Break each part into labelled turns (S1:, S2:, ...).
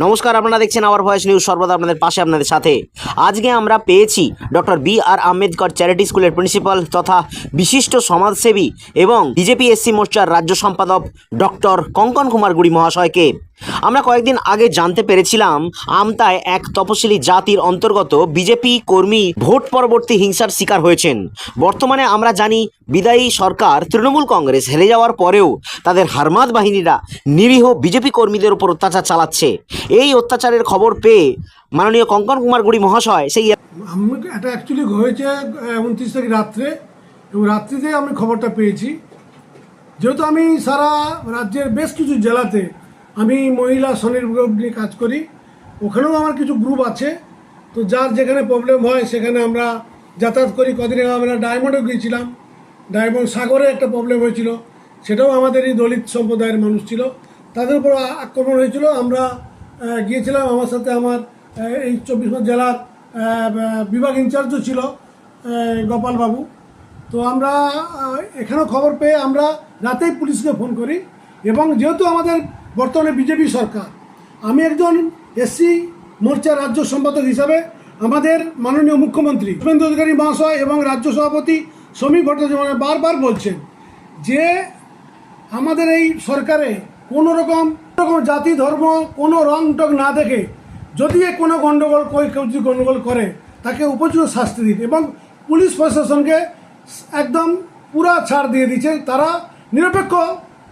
S1: নমস্কার, আপনারা দেখছেন আওয়ার ভয়েস নিউজ, সর্বদা আপনাদের পাশে, আপনাদের সাথে। আজকে আমরা পেয়েছি ডক্টর বি.আর. আম্বেদকর চ্যারিটি স্কুলের প্রিন্সিপাল তথা বিশিষ্ট সমাজসেবী এবং বিজেপি এসসি মোর্চার রাজ্য সম্পাদক ডক্টর কঙ্কন কুমার গুড়ি মহাশয়কে। আমরা কয়েকদিন আগে জানতে পেরেছিলাম আমতায় এক তপশিলি জাতির অন্তর্গত বিজেপি কর্মী ভোট পরবর্তী হিংসার শিকার হয়েছেন। বর্তমানে আমরা জানি বিদায়ী সরকার তৃণমূল কংগ্রেস হেরে যাওয়ার পরেও তাদের হারমাদ বাহিনীরা নিরীহ বিজেপি কর্মীদের উপর অত্যাচার চালাচ্ছে। এই অত্যাচারের খবর পেয়ে মাননীয় কঙ্কন কুমার গুড়ি মহাশয় সেই
S2: এটা অ্যাকচুয়ালি হয়েছে 29 তারিখ রাত্রে, এবং রাত্রিতে আমি খবরটা পেয়েছি। যেহেতু আমি সারা রাজ্যের বেশ কিছু জেলাতে আমি মহিলা স্বনির্ভর গ্রুপ নিয়ে কাজ করি, ওখানেও আমার কিছু গ্রুপ আছে। তো যার যেখানে প্রবলেম হয় সেখানে আমরা যাতায়াত করি। কদিন আগে আমরা ডায়মন্ডে গিয়েছিলাম, ডায়মন্ড সাগরে একটা প্রবলেম হয়েছিল, সেটাও আমাদের এই দলিত সম্প্রদায়ের মানুষ ছিল, তাদের উপর আক্রমণ হয়েছিল। আমরা গিয়েছিলাম, আমার সাথে আমার এই 24 জেলার বিভাগ ইনচার্জও ছিল গোপালবাবু। তো আমরা এখানেও খবর পেয়ে আমরা রাতেই পুলিশকে ফোন করি, এবং যেহেতু আমাদের বর্তমানে বিজেপি সরকার, আমি একজন এসসি মোর্চার রাজ্য সম্পাদক হিসাবে আমাদের মাননীয় মুখ্যমন্ত্রী শুভেন্দু অধিকারী মহাশয় এবং রাজ্য সভাপতি সমীর ভট্টাচার্য বারবার বলছেন যে আমাদের এই সরকারে কোনো রকম জাতি ধর্ম কোনো রং টং না দেখে যদি কোনো গণ্ডগোল কেউ যদি গণ্ডগোল করে তাকে উপযুক্ত শাস্তি দিন, এবং পুলিশ প্রশাসনকে একদম পুরা ছাড় দিয়ে দিচ্ছে, তারা নিরপেক্ষ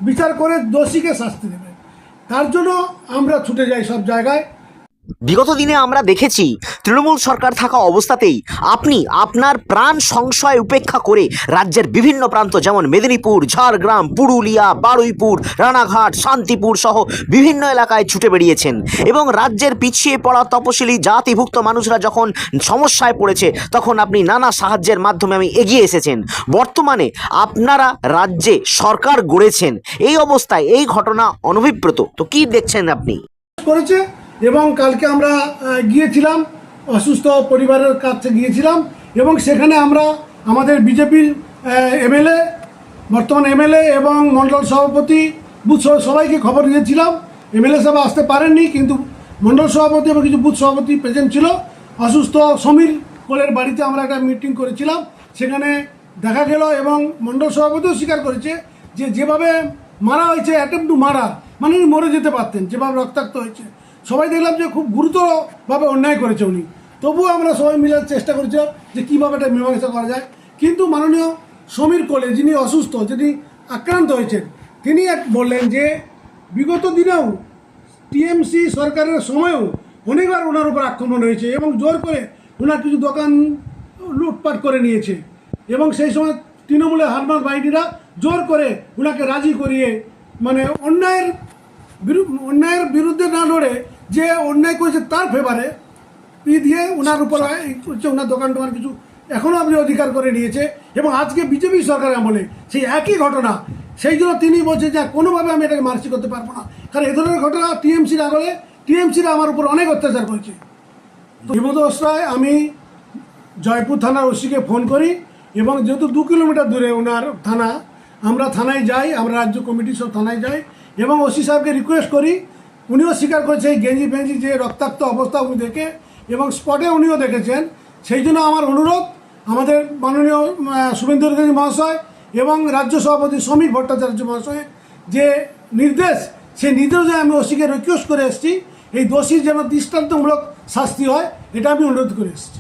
S2: বিচার করে দোষীকে শাস্তি দেবে। তার জন্য আমরা ছুটে যাই সব জায়গায়।
S1: বিগত দিনে আমরা দেখেছি তৃণমূল সরকার থাকা অবস্থাতেই আপনি আপনার প্রাণ সংশয় উপেক্ষা করে রাজ্যের বিভিন্ন প্রান্ত যেমন মেদিনীপুর, ঝাড়গ্রাম, পুরুলিয়া, বারুইপুর, রানাঘাট, শান্তিপুর সহ বিভিন্ন এলাকায় ছুটে বেরিয়েছেন, এবং রাজ্যের পিছিয়ে পড়া তপশিলি জাতিভুক্ত মানুষরা যখন সমস্যায় পড়েছে তখন আপনি নানা সাহায্যের মাধ্যমে এগিয়ে এসেছেন। বর্তমানে আপনারা রাজ্যে সরকার গড়েছেন, এই অবস্থায় এই ঘটনা অনভিপ্রেত, তো কি দেখছেন আপনি?
S2: করেছে, এবং কালকে আমরা গিয়েছিলাম অসুস্থ পরিবারের কাছে গিয়েছিলাম, এবং সেখানে আমরা আমাদের বিজেপির এমএলএ, বর্তমান এমএলএ এবং মণ্ডল সভাপতি, বুথ সবাইকে খবর দিয়েছিলাম। এমএলএ সাহেব আসতে পারেননি, কিন্তু মণ্ডল সভাপতি এবং কিছু বুথ সভাপতি প্রেজেন্ট ছিল। অসুস্থ সমীর কোলের বাড়িতে আমরা একটা মিটিং করেছিলাম, সেখানে দেখা গেল, এবং মণ্ডল সভাপতিও স্বীকার করেছে যে যেভাবে মারা হয়েছে, অ্যাটেম্প টু মারা, মানে উনি মরে যেতে পারতেন, যেভাবে রক্তাক্ত হয়েছে। সবাই দেখলাম যে খুব গুরুতরভাবে অন্যায় করেছে উনি, তবুও আমরা সবাই মিলে চেষ্টা করেছিলাম যে কীভাবে এটা মীমাংসা করা যায়। কিন্তু মাননীয় সমীর কোলে, যিনি অসুস্থ, যিনি আক্রান্ত হয়েছেন, তিনি বললেন যে বিগত দিনেও টিএমসি সরকারের সময়েও অনেকবার ওনার উপর আক্রমণ হয়েছে, এবং জোর করে ওনার কিছু দোকান লুটপাট করে নিয়েছে, এবং সেই সময় তৃণমূলের হারমাদ বাহিনীরা জোর করে ওনাকে রাজি করিয়ে, মানে অন্যায়ের বিরুদ্ধে না লড়ে যে অন্যায় করেছে তার ফেভারে দিয়ে ওনার উপর ওনার দোকান টোকান কিছু এখনও আপনি অধিকার করে নিয়েছে। এবং আজকে বিজেপি সরকার আমলে সেই একই ঘটনা, সেই জন্য তিনি বলছে যে কোনোভাবে আমি এটাকে মার্সি করতে পারবো না, কারণ এ ধরনের ঘটনা টিএমসির আগলে টিএমসিরা আমার উপর অনেক অত্যাচার করেছে। তো এই অবস্থায় আমি জয়পুর থানার ওসিকে ফোন করি, এবং যেহেতু 2 কিলোমিটার দূরে ওনার থানা, আমরা থানায় যাই, আমরা রাজ্য কমিটি সব থানায় যাই, এবং ওসি সাহেবকে রিকোয়েস্ট করি। উনিও স্বীকার করেছে এই গেঞ্জি ফেঞ্জি যে রক্তাক্ত অবস্থা উনি দেখে, এবং স্পটে উনিও দেখেছেন। সেই জন্য আমার অনুরোধ আমাদের মাননীয় শুভেন্দু অধিকারী মহাশয় এবং রাজ্য সভাপতি সমীর ভট্টাচার্য মহাশয় যে নির্দেশ, সেই নির্দেশে আমি ওসিকে রিকোয়েস্ট করে এসেছি এই দোষীর যেন দৃষ্টান্তমূলক শাস্তি হয়, এটা আমি অনুরোধ করে এসেছি।